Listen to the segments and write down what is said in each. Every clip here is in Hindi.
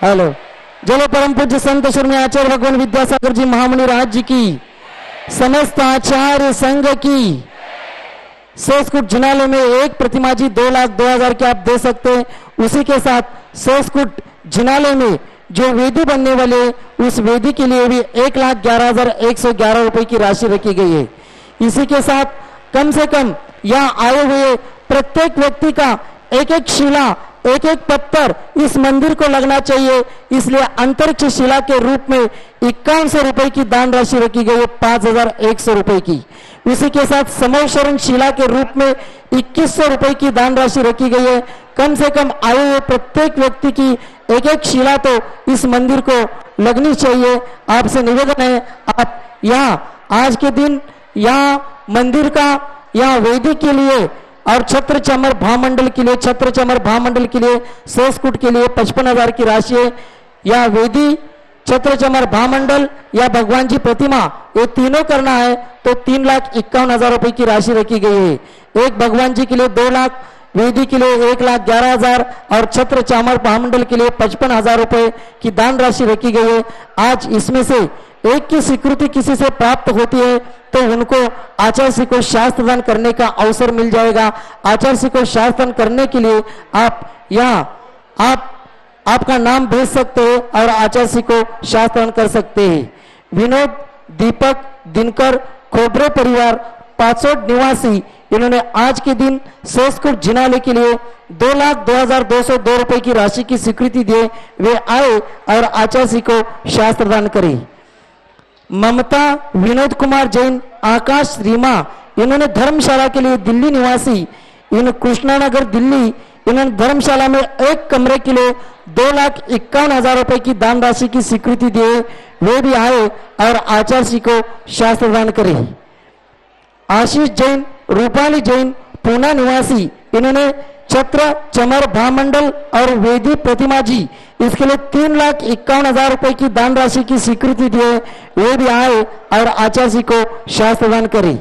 हेलो। जलो परम पूज्य संत श्री आचार्य भगवान विद्यासागर जी महामुनि राज जी की, समस्त आचार्य संघ की। सोसकुट जिनाले में एक प्रतिमा जी 2,02,000 की आप दे सकते हैं। उसी के साथ सोसकुट जिनाले में जो वेदी बनने वाले उस वेदी के लिए भी 1,11,111 रुपए की राशि रखी गई है। इसी के साथ कम से कम यहाँ आए हुए प्रत्येक व्यक्ति का एक एक शिला, एक एक पत्थर इस मंदिर को लगना चाहिए। इसलिए अंतरिक्ष शिला के रूप में 5100 रुपए की दान राशि रखी गई है, 5,100 रुपए की। उसी के साथ समोशरण शिला के रूप में 2100 रुपए की दान राशि रखी गई है। कम से कम आए हुए प्रत्येक व्यक्ति की एक एक शिला तो इस मंदिर को लगनी चाहिए। आपसे निवेदन है, आप यहाँ आज के दिन यहाँ मंदिर का, यहाँ वेदी के लिए और छत्र चमर भामंडल के लिए, छत्र चमर भामंडल के लिए सोसकुट के लिए 55,000 की राशि है। या वेदी, छत्र चमर भामंडल या भगवान जी प्रतिमा, ये तीनों करना है तो 3,51,000 रुपए की राशि रखी गई है। एक भगवान जी के लिए 2 लाख, वेदी के लिए 1,11,000 और छत्र चामर भामंडल के लिए 55,000 रुपए की दान राशि रखी गई है। आज इसमें से एक की स्वीकृति किसी से प्राप्त होती है तो उनको आचार्य को शास्त्र दान करने का अवसर मिल जाएगा। आचार्य को शास्त्र दान करने के लिए आप यहाँ आपका नाम भेज सकते हैं और आचार्य को शास्त्र दान कर सकते हैं। विनोद, दीपक, दिनकर, खोबरे परिवार, पाचोड निवासी, इन्होंने आज के दिन सोसकुट जिनाले के लिए 2,02,202 रुपए की राशि की स्वीकृति दिए। वे आए और आचार्य को शास्त्र दान करें। ममता, विनोद कुमार जैन, आकाश, रीमा, इन्होंने धर्मशाला के लिए दिल्ली निवासी, इन कृष्णानगर दिल्ली, इन्होंने धर्मशाला में एक कमरे के लिए 2,51,000 रुपए की दान राशि की स्वीकृति दिए। वे भी आए और आचार्य को शास्त्र दान करें। आशीष जैन, रूपाली जैन, पूना निवासी, इन्होंने छत्र चमर भामंडल और वेदी प्रतिमा जी, इसके लिए 3,51,000 रुपए की दान राशि की स्वीकृति दिए। वे भी आए और आचार्य को शास्त्र दान करें।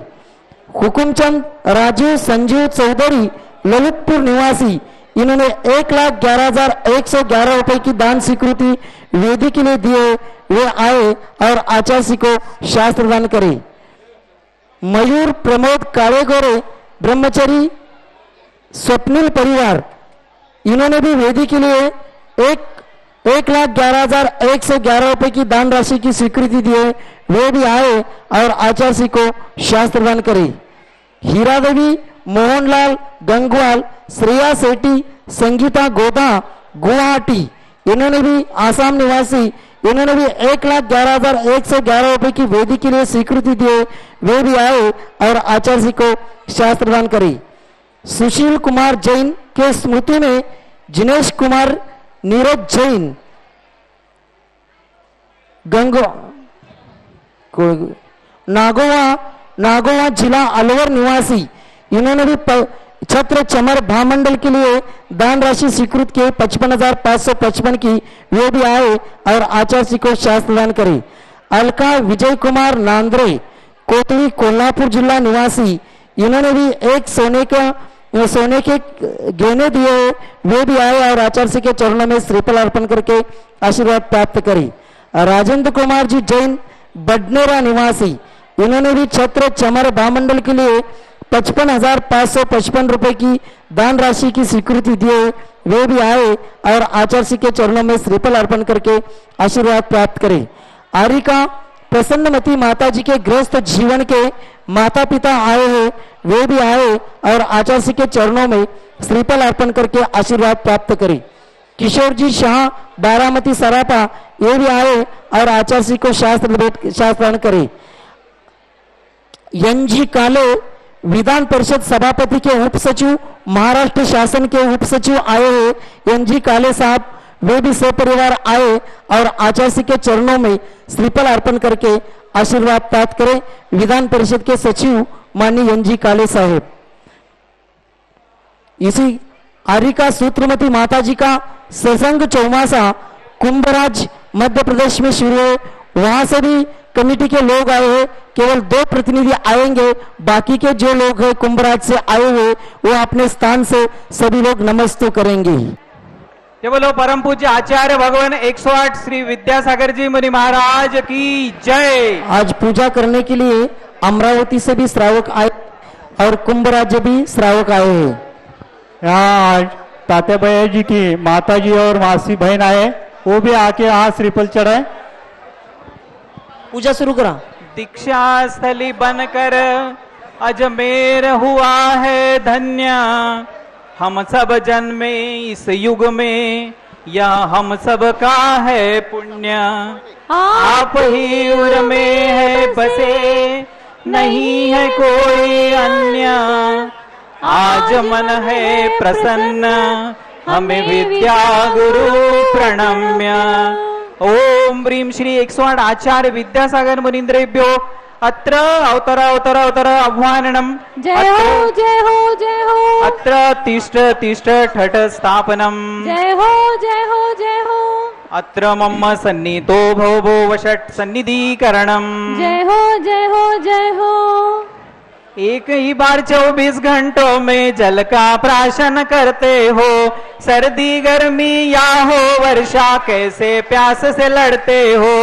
हुकुमचंद, राजीव, संजीव चौधरी, ललितपुर निवासी, इन्होंने 1,11,111 रुपए की दान स्वीकृति वेदी के लिए दिए। वे आए और आचार्य को शास्त्र दान करें। मयूर, प्रमोद, कालेगोरे, ब्रह्मचरी, स्वप्निल परिवार, इन्होंने भी वेदी के लिए 1,11,111 रुपए की दान राशि की स्वीकृति दी है। वे भी आए और आचार्य को शास्त्र दान करें। हीरा देवी, मोहनलाल गंगवाल, श्रेया सेठी, संगीता गोदा, गुवाहाटी, इन्होंने भी आसाम निवासी, इन्होंने भी 1,11,111 रुपए की वेदी के लिए स्वीकृति दी है। वे भी आए और आचार्य को शास्त्र दान करें। सुशील कुमार जैन के स्मृति में जिनेश कुमार, नीरज जैन, नागोवा जिला अलवर निवासी, इन्होंने भी छत्र चमर भामंडल के लिए दान राशि स्वीकृत की 55,555 की। वे भी आए और आचार्य को शास्त्र दान करें। अलका विजय कुमार नांद्रे, कोतड़ी, कोल्हापुर जिला निवासी, इन्होंने भी एक सोने के गहने दिए। वे भी आए और आचार्य के चरणों में श्रीफल अर्पण करके आशीर्वाद प्राप्त करें। राजेंद्र कुमार जी जैन, बडनेरा निवासी, इन्होंने भी छत्र चमर भामंडल के लिए 55,555 रुपए की दान राशि की स्वीकृति दिए। वे भी आए और आचार्य के चरणों में श्रीफल अर्पण करके आशीर्वाद प्राप्त करें। आरिका, प्रसन्नमती माता जी के गृहस्थ जीवन के माता पिता आए हैं। वे भी आए और आचार्य के चरणों में श्रीफल अर्पण करके आशीर्वाद प्राप्त करें। किशोर जी शाह, बारामती सरापा, ये भी आए और आचार्य को शास्त्र करें। एनजी काले, विधान परिषद सभापति के उप सचिव, महाराष्ट्र शासन के उप सचिव आए हैं। एनजी काले साहब, वे भी सपरिवार आए और आचार्य के चरणों में श्रीफल अर्पण करके आशीर्वाद प्राप्त करें। विधान परिषद के सचिव माननीय एनजी काले साहेब। इसी आरिका सूत्रमती माता जी का सत्संग चौमासा कुंभराज मध्य प्रदेश में शुरू है। वहां से भी कमेटी के लोग आए हैं। केवल 2 प्रतिनिधि आएंगे, बाकी के जो लोग हैं कुंभराज से आए हुए वो अपने स्थान से सभी लोग नमस्ते करेंगे। जय बोलो परम पूज्य आचार्य भगवान 108 श्री विद्यासागर जी मुनि महाराज की जय। आज पूजा करने के लिए अमरावती से भी श्रावक आए और कुंभ राज्य भी श्रावक आए हैं। यहाँ आज तात्याबाई जी की माता जी और मासी बहन आए, वो भी आके यहाँ श्रीफल चढ़ाए। पूजा शुरू करा। दीक्षा स्थली बनकर अजमेर हुआ है धन्य, हम सब जन्मे इस युग में यह हम सब का है पुण्य। आप ही उर में है बसे नहीं है कोई अन्य, आज मन है प्रसन्न हमें विद्या गुरु प्रणम्य। ओम ह्रीं श्री 108 आचार्य विद्यासागर मुनीन्द्रेभ्यो अत्र अवतर आह्वाननम। जय हो जय हो जय हो। अत्र तिष्ठ तिष्ठ ठठ स्थापनम। जय हो जय हो जय हो। अत्र मम सन्निधो भव भो वषट् सन्निधिकरणम। जय हो जय हो जय हो। एक ही बार 24 घंटों में जल का प्राशन करते हो, सर्दी गर्मी या हो वर्षा कैसे प्यास से लड़ते हो।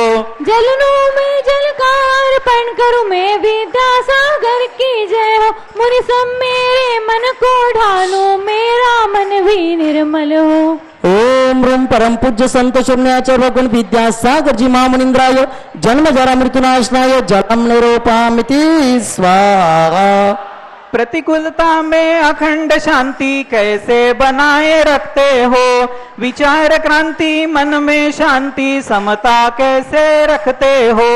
जलनों में जल का अर्पण करूं मैं विद्यासागर की जय हो। मुनि सब मेरे मन को ढालो मेरा मन भी निर्मल हो। ओम ह्रीं परम पूज्य संत शून्याचार्य भगवान विद्यासागर जी महामुनीन्द्राय जन्म जरा मृत्युनाशनाय जलम निरूपामिति स्वाहा। प्रतिकूलता में अखंड शांति कैसे बनाए रखते हो, विचार क्रांति मन में शांति समता कैसे रखते हो।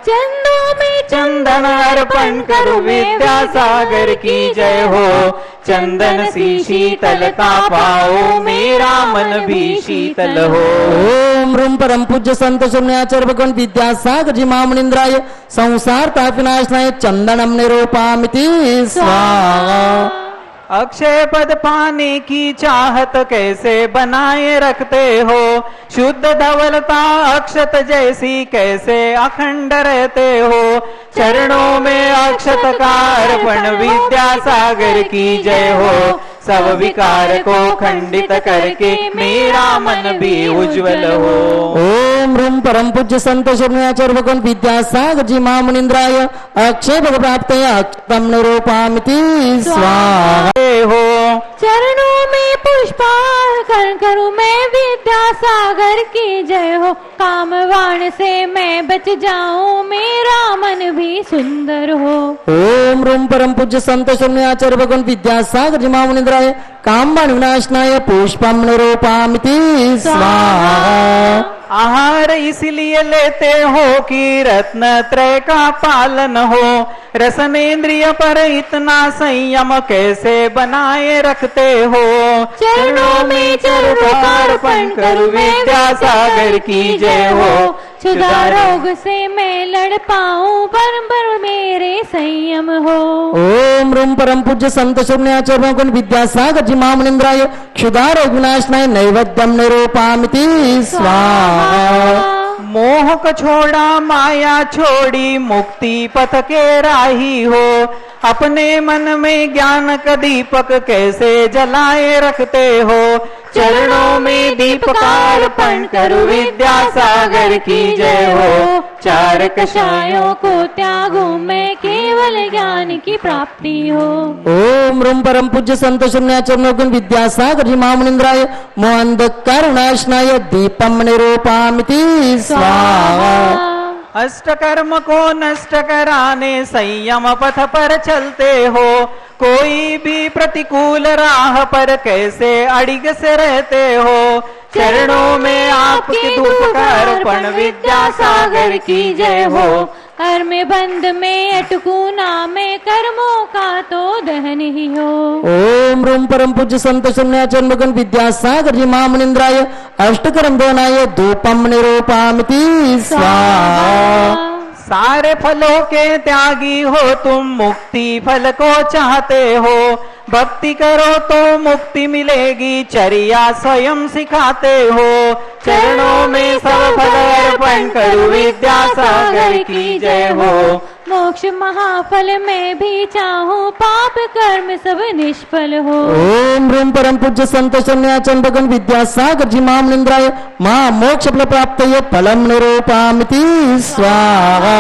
चंदों में चंदन अर्पण करो विद्यासागर की जय हो, चंदन सी शीतलता पाओ मेरा मन भी शीतल हो। ओम ह्रीं परम पूज्य संत शून्याचार्य भगवान विद्यासागर जी महामुनीन्द्राय संसार तापनाशनाय चंदनम निरूपामिति स्वाहा। अक्षय पद पाने की चाहत कैसे बनाए रखते हो, शुद्ध धवलता अक्षत जैसी कैसे अखंड रहते हो। चरणों में अक्षत का अर्पण विद्यासागर की जय हो, सब विकार को खंडित करके मेरा मन भी उज्जवल हो। ओम ह्रीं परम पूज्य संत शून्याचार्य भगवान विद्यासागर जी महामुनीन्द्राय अक्षय पद प्राप्त अक्षतम निरूपामिति स्वाहा। हो चरणों में पुष्पार्पण करूं मैं विद्यासागर की जय हो, कामवाण से मैं बच जाऊं मेरा मन भी सुंदर हो। ओम ह्रीं परम पूज्य संत शून्याचार्य भगवान विद्यासागर जी महामुनीन्द्राय कामवाण विनाशनाय पुष्पम निरूपामिति स्वाहा। आहार इसलिए लेते हो कि रत्न त्रय का पालन हो, रसनेन्द्रिय पर इतना संयम कैसे बनाए रखते हो। चरणों में चरणों करूं विद्यासागर की जय हो, क्षुधा रोग से मैं लड़ पाऊं पर मेरे संयम हो। ओम ह्रीं परम पूज्य संत शून्याचार्य भगवान विद्यासागर जी महामुनीन्द्राय क्षुधारोग विनाशनाय नैवेद्यम निरूपामिति स्वाहा। मोह को छोड़ा माया छोड़ी मुक्ति पथ के राही हो, अपने मन में ज्ञान का दीपक कैसे जलाए रखते हो। चरणों में दीपकार्पण करूं विद्यासागर की जय हो, चार कषायों को त्यागू मैं केवल ज्ञान की प्राप्ति हो। ओम ह्रीं परम पूज्य संत शून्याचार्य भगवान विद्यासागर जी महामुनीन्द्राय मोहांधकार विनाशनाय दीपम निरूपामिति स्वाहा। अष्ट कर्म को नष्ट कराने संयम पथ पर चलते हो, कोई भी प्रतिकूल राह पर कैसे अड़िग से रहते हो। चरणों में आपके धूप का अर्पण विद्यासागर की जय हो, कर्म बंध में अटकू ना मैं कर्मों का तो दहन ही हो। ओम ह्रीं परम पूज्य संत शून्याचार्य भगवान विद्यासागर जी महामुनीन्द्राय अष्टकर्म दोनाय धूपम निरूपामिति स्वाहा। सारे फलों के त्यागी हो तुम मुक्ति फल को चाहते हो, भक्ति करो तो मुक्ति मिलेगी चर्या स्वयं सिखाते हो। चरणों में सब फल अर्पण करूं विद्यासागर की जय हो, मोक्ष महाफल मैं भी चाहूँ, पाप कर्म सब निष्फल हो। ओम ह्रूम परम पूज्य संत शरण्याचरण भगवान विद्यासागर जी महामनिंद्राय महामोक्ष फल प्राप्त फलम निरूपामिति स्वाहा।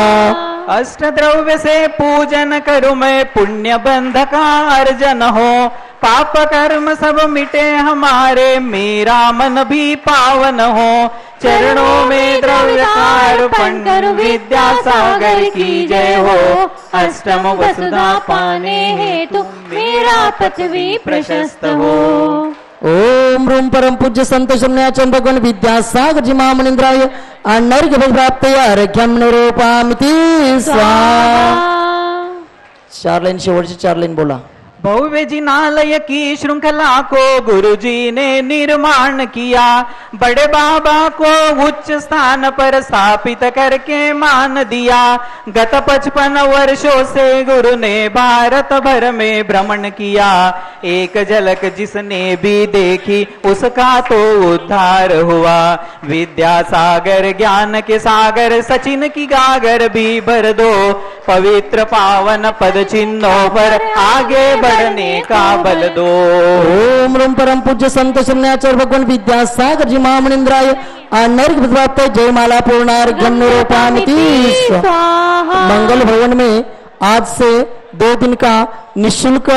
अष्ट द्रव्य से पूजन करूं मैं, पुण्य बंध का अर्जन हो। पाप कर्म सब मिटे हमारे, मेरा मन भी पावन हो। चरणों में द्रव्य का अर्पण करूं, विद्यासागर की जय हो। अष्टम वसुधा पाने हेतु मेरा पथ भी प्रशस्त हो। ओम ह्रूम परम पूज्य संत शरण्याचरण भगवान विद्यासागर जी महामनिंद्राय अनर्घ्य फल प्राप्त अर्घ्यम निरूपामिति स्वाहा। 4 लाइन शेवटची 4 लाइन बोला। भव्य जिनालय की श्रृंखला को गुरुजी ने निर्माण किया, बड़े बाबा को उच्च स्थान पर स्थापित करके मान दिया। गत 55 वर्षों से गुरु ने भारत भर में भ्रमण किया, एक झलक जिसने भी देखी उसका तो उद्धार हुआ। विद्यासागर ज्ञान के सागर, सचिन की गागर भी भर दो, पवित्र पावन पद चिन्हों पर आगे बढ़ने का बल दो। ओम ह्रूम परम पूज्य संत शरण्याचरण भगवान विद्यासागर जी महामनिंद्राय अनर्घ्य फल प्राप्त जयमाला पूर्णार्घ्यम निरूपामिति स्वाहा। मंगल भवन में आज से 2 दिन का निःशुल्क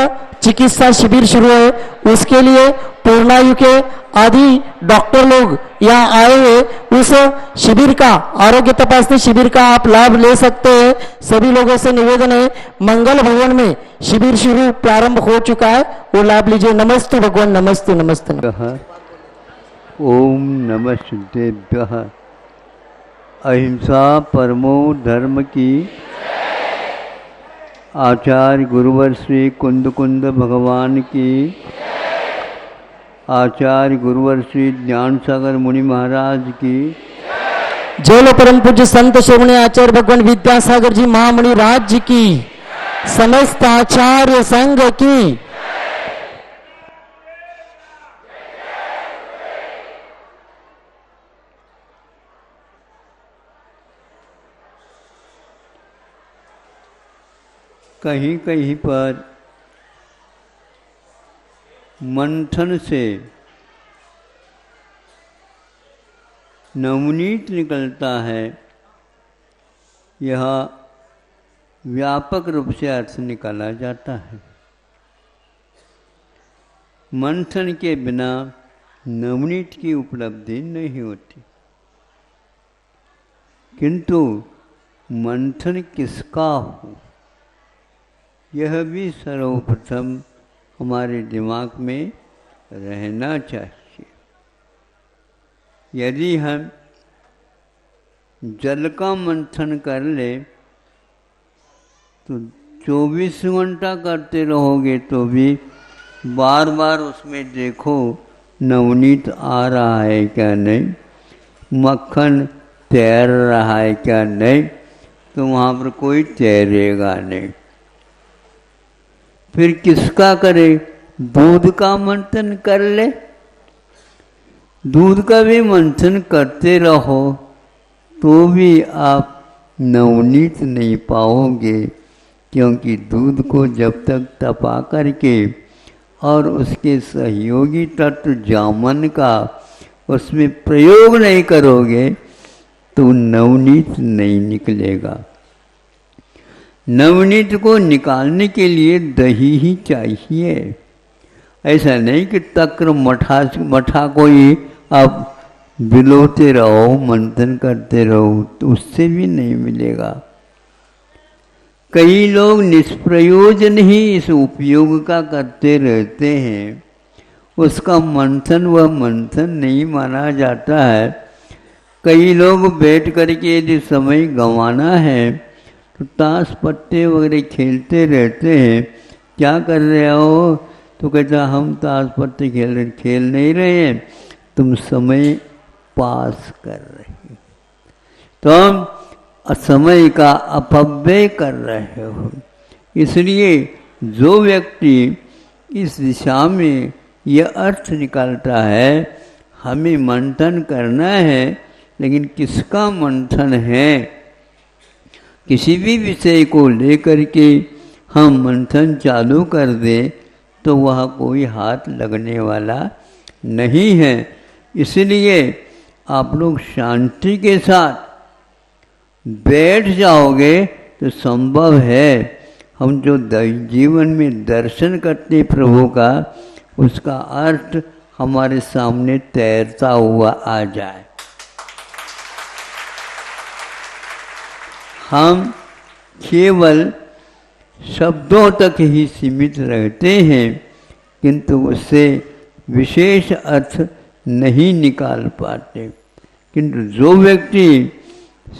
चिकित्सा शिविर शुरू है। उसके लिए पूर्णायु के आदि डॉक्टर लोग यहाँ आए हुए, उस शिविर का आरोग्य तपासनी शिविर का आप लाभ ले सकते हैं। सभी लोगों से निवेदन है, मंगल भवन में शिविर शुरू प्रारंभ हो चुका है, वो लाभ लीजिए। नमस्ते भगवान, नमस्ते नमस्ते। ओम नमः शुद्धेभ्यः। अहिंसा परमो धर्म की। आचार्य गुरुवर श्री कुंद कुंद भगवान की। आचार्य गुरुवर श्री ज्ञान सागर मुनि महाराज की। जय परम पूज्य संत शिरोमणि आचार्य भगवान विद्यासागर जी महामुनि राज जी की, समस्त आचार्य संघ की। कहीं कहीं पर मंथन से नवनीत निकलता है, यह व्यापक रूप से अर्थ निकाला जाता है। मंथन के बिना नवनीत की उपलब्धि नहीं होती, किंतु मंथन किसका हो यह भी सर्वप्रथम हमारे दिमाग में रहना चाहिए। यदि हम जल का मंथन कर ले तो 24 घंटा करते रहोगे तो भी बार बार उसमें देखो नवनीत आ रहा है क्या नहीं, मक्खन तैर रहा है क्या नहीं, तो वहाँ पर कोई तैरेगा नहीं। फिर किसका करे? दूध का मंथन कर ले, दूध का भी मंथन करते रहो तो भी आप नवनीत नहीं पाओगे, क्योंकि दूध को जब तक तपा करके और उसके सहयोगी तत्व जामन का उसमें प्रयोग नहीं करोगे तो नवनीत नहीं निकलेगा। नवनीत को निकालने के लिए दही ही चाहिए। ऐसा नहीं कि तक्र मठा को ही आप बिलोते रहो, मंथन करते रहो, तो उससे भी नहीं मिलेगा। कई लोग निष्प्रयोजन ही इस उपयोग का करते रहते हैं, उसका मंथन वह मंथन नहीं माना जाता है। कई लोग बैठ करके यदि समय गंवाना है तो ताश पत्ते वगैरह खेलते रहते हैं। क्या कर रहे हो? तो कहता हम ताश पत्ते खेल नहीं रहे हैं, तुम समय पास कर रहे हो, तुम समय का अपव्यय कर रहे हो। इसलिए जो व्यक्ति इस दिशा में यह अर्थ निकालता है हमें मंथन करना है, लेकिन किसका मंथन है? किसी भी विषय को लेकर के हम मंथन चालू कर दें तो वह कोई हाथ लगने वाला नहीं है। इसलिए आप लोग शांति के साथ बैठ जाओगे तो संभव है हम जो जीवन में दर्शन करते हैं प्रभु का, उसका अर्थ हमारे सामने तैरता हुआ आ जाए। हम केवल शब्दों तक ही सीमित रहते हैं, किंतु उससे विशेष अर्थ नहीं निकाल पाते। किंतु जो व्यक्ति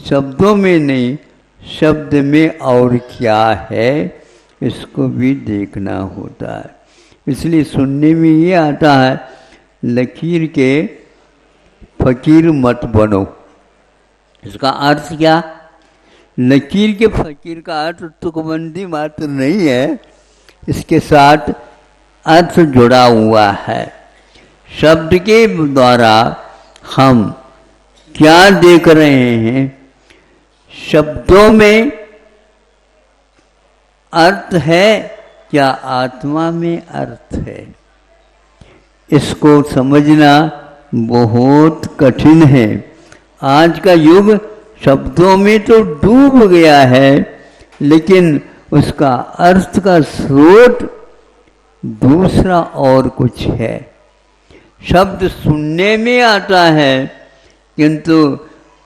शब्दों में नहीं, शब्द में और क्या है, इसको भी देखना होता है। इसलिए सुनने में ये आता है, लकीर के फकीर मत बनो। इसका अर्थ क्या? लकीर के फकीर का अर्थ तुकबंदी मात्र नहीं है, इसके साथ अर्थ जुड़ा हुआ है। शब्द के द्वारा हम क्या देख रहे हैं, शब्दों में अर्थ है क्या आत्मा में अर्थ है, इसको समझना बहुत कठिन है। आज का युग शब्दों में तो डूब गया है, लेकिन उसका अर्थ का स्रोत दूसरा और कुछ है। शब्द सुनने में आता है, किंतु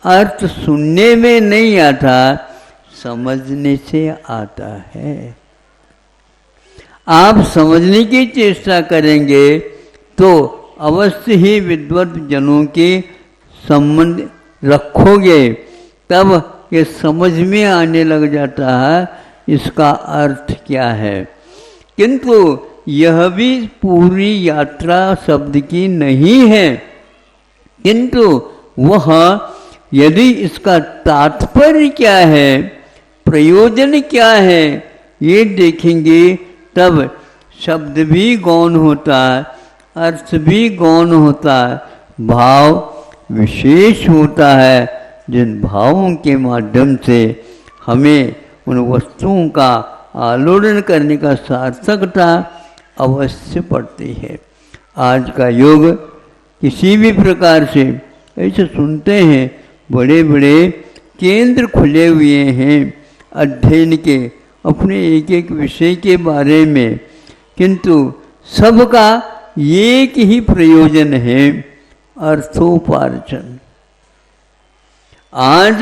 अर्थ सुनने में नहीं आता, समझने से आता है। आप समझने की चेष्टा करेंगे तो अवश्य ही विद्वत जनों के संबंध रखोगे, तब ये समझ में आने लग जाता है इसका अर्थ क्या है। किंतु यह भी पूरी यात्रा शब्द की नहीं है, किंतु वह यदि इसका तात्पर्य क्या है, प्रयोजन क्या है, ये देखेंगे तब शब्द भी गौण होता है, अर्थ भी गौण होता है, भाव विशेष होता है, जिन भावों के माध्यम से हमें उन वस्तुओं का आलोड़न करने का सार्थकता अवश्य पड़ती है। आज का युग किसी भी प्रकार से ऐसे सुनते हैं, बड़े बड़े केंद्र खुले हुए हैं अध्ययन के अपने एक एक विषय के बारे में, किंतु सबका एक ही प्रयोजन है, अर्थोपार्जन। आज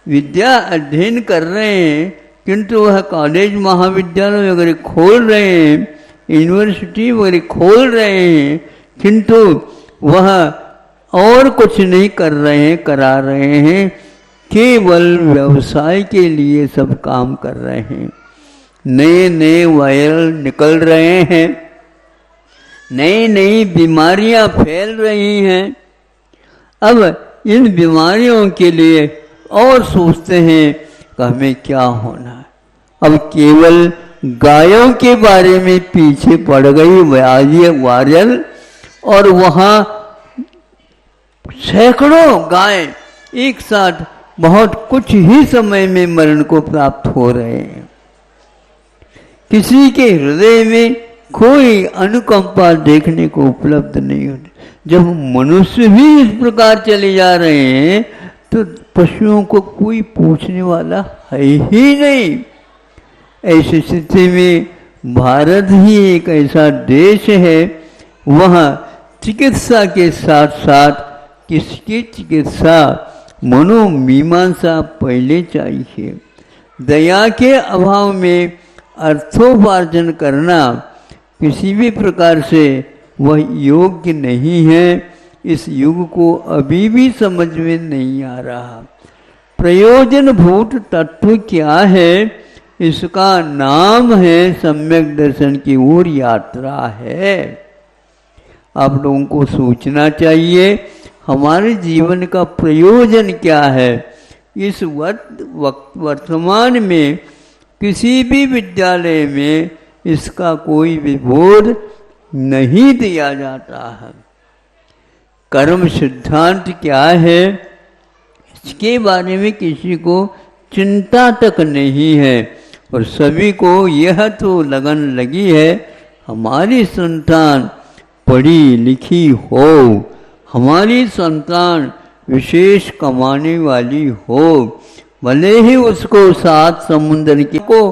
विद्या अध्ययन कर रहे हैं, किंतु वह कॉलेज महाविद्यालय वगैरह खोल रहे हैं, यूनिवर्सिटी वगैरह खोल रहे हैं, किंतु वह और कुछ नहीं कर रहे हैं, करा रहे हैं, केवल व्यवसाय के लिए सब काम कर रहे हैं। नए नए वायरल निकल रहे हैं, नई नई बीमारियां फैल रही हैं। अब इन बीमारियों के लिए और सोचते हैं कि हमें क्या होना है। अब केवल गायों के बारे में पीछे पड़ गई वायरल, और वहाँ सैकड़ों गाय एक साथ बहुत कुछ ही समय में मरण को प्राप्त हो रहे हैं। किसी के हृदय में कोई अनुकंपा देखने को उपलब्ध नहीं होती। जब मनुष्य भी इस प्रकार चले जा रहे हैं तो पशुओं को कोई पूछने वाला है ही नहीं। ऐसी स्थिति में भारत ही एक ऐसा देश है, वहाँ चिकित्सा के साथ साथ किसकी चिकित्सा, मनोमीमांसा पहले चाहिए। दया के अभाव में अर्थोपार्जन करना किसी भी प्रकार से वह योग्य नहीं है। इस युग को अभी भी समझ में नहीं आ रहा। प्रयोजन भूत तत्व क्या है, इसका नाम है सम्यक दर्शन की ओर यात्रा है। आप लोगों को सोचना चाहिए हमारे जीवन का प्रयोजन क्या है। इस वर्तमान में किसी भी विद्यालय में इसका कोई विबोध नहीं दिया जाता है। कर्म सिद्धांत क्या है, इसके बारे में किसी को चिंता तक नहीं है। और सभी को यह तो लगन लगी है हमारी संतान पढ़ी लिखी हो, हमारी संतान विशेष कमाने वाली हो। भले ही उसको 7 समुद्र के को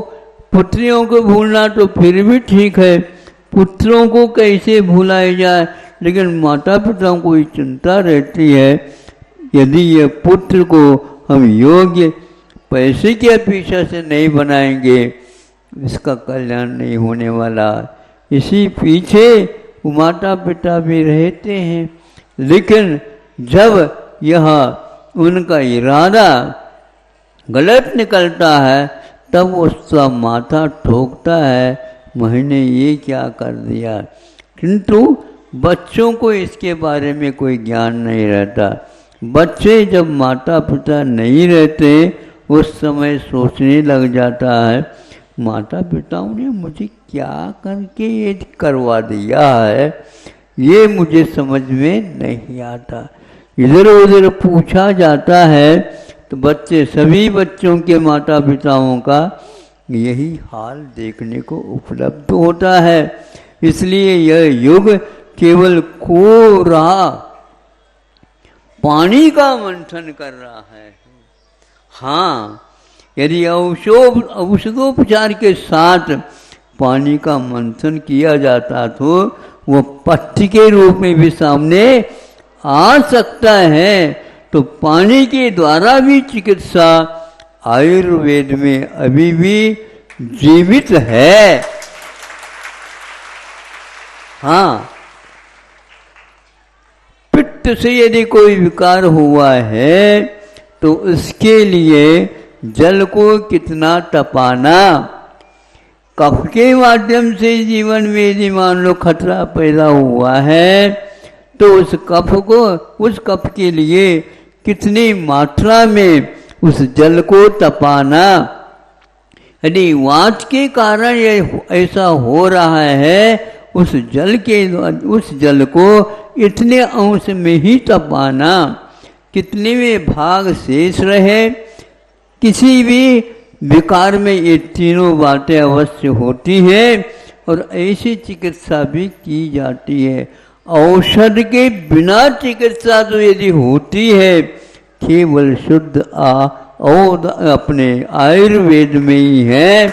पुत्रियों को भूलना तो फिर भी ठीक है, पुत्रों को कैसे भुलाया जाए, लेकिन माता पिता को ही चिंता रहती है यदि ये पुत्र को हम योग्य पैसे के अपेक्षा से नहीं बनाएंगे इसका कल्याण नहीं होने वाला। इसी पीछे माता पिता भी रहते हैं, लेकिन जब यह उनका इरादा गलत निकलता है तब उसका माथा ठोकता है, मैंने ये क्या कर दिया। किंतु बच्चों को इसके बारे में कोई ज्ञान नहीं रहता। बच्चे जब माता पिता नहीं रहते उस समय सोचने लग जाता है माता पिताओं ने मुझे क्या करके ये करवा दिया है, ये मुझे समझ में नहीं आता। इधर उधर पूछा जाता है तो बच्चे सभी बच्चों के माता पिताओं का यही हाल देखने को उपलब्ध होता है। इसलिए यह युग केवल कोरा पानी का मंथन कर रहा है। हाँ, यदि औषधोपचार के साथ पानी का मंथन किया जाता तो वो पथ्य के रूप में भी सामने आ सकता है। तो पानी के द्वारा भी चिकित्सा आयुर्वेद में अभी भी जीवित है। हाँ, पित्त से यदि कोई विकार हुआ है तो उसके लिए जल को कितना तपाना, कफ के माध्यम से जीवन में यदि मान लो खतरा पैदा हुआ है तो उस कफ के लिए कितनी मात्रा में उस जल को तपाना। यदि वात के कारण ये ऐसा हो रहा है उस जल को इतने अंश में ही तपाना, कितने में भाग शेष रहे। किसी भी विकार में ये तीनों बातें अवश्य होती है और ऐसी चिकित्सा भी की जाती है। औषध के बिना चिकित्सा तो यदि होती है केवल शुद्ध और अपने आयुर्वेद में ही है,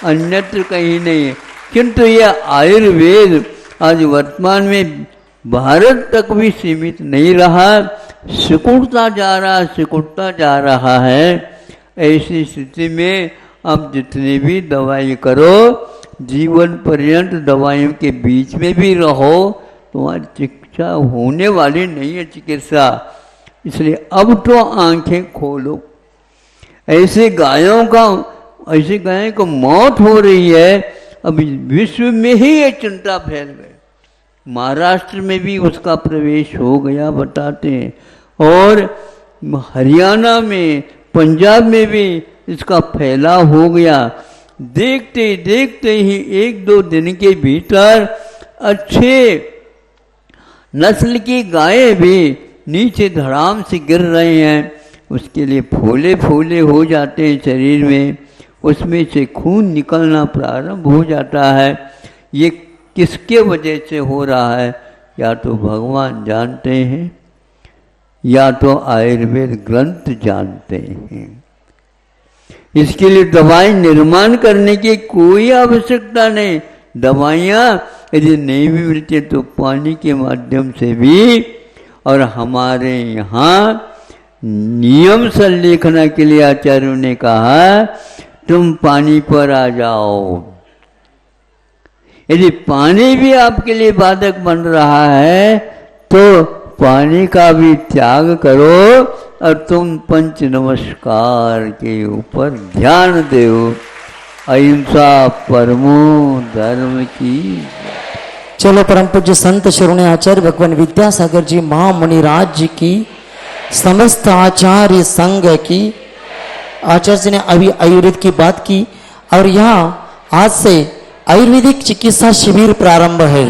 अन्यत्र कहीं नहीं है। किंतु यह आयुर्वेद आज वर्तमान में भारत तक भी सीमित नहीं रहा, सिकुड़ता जा रहा है। ऐसी स्थिति में अब जितनी भी दवाई करो, जीवन पर्यंत दवाइयों के बीच में भी रहो, तुम्हारी चिकित्सा होने वाली नहीं है चिकित्सा। इसलिए अब तो आंखें खोलो। ऐसे गायों को मौत हो रही है, अभी विश्व में ही ये चिंता फैल गई। महाराष्ट्र में भी उसका प्रवेश हो गया बताते हैं, और हरियाणा में, पंजाब में भी इसका फैलाव हो गया। देखते देखते ही 1-2 दिन के भीतर अच्छे नस्ल की गायें भी नीचे धड़ाम से गिर रहे हैं। उसके लिए फूले फूले हो जाते हैं शरीर में, उसमें से खून निकलना प्रारंभ हो जाता है। ये किसके वजह से हो रहा है, या तो भगवान जानते हैं या तो आयुर्वेद ग्रंथ जानते हैं। इसके लिए दवाई निर्माण करने की कोई आवश्यकता नहीं। दवाइयाँ यदि नहीं भी मिलती तो पानी के माध्यम से भी, और हमारे यहाँ नियम संलेखना के लिए आचार्यों ने कहा तुम पानी पर आ जाओ। यदि पानी भी आपके लिए बाधक बन रहा है तो पानी का भी त्याग करो और तुम पंच नमस्कार के ऊपर ध्यान दो। अहिंसा परमो धर्म की। चलो परम पूज्य संत शिरोमणि आचार्य भगवान विद्यासागर जी महामुनि राज जी की, समस्त आचार्य संघ की। आचार्य जी ने अभी आयुर्वेद की बात की और यहाँ आज से आयुर्वेदिक चिकित्सा शिविर प्रारंभ है।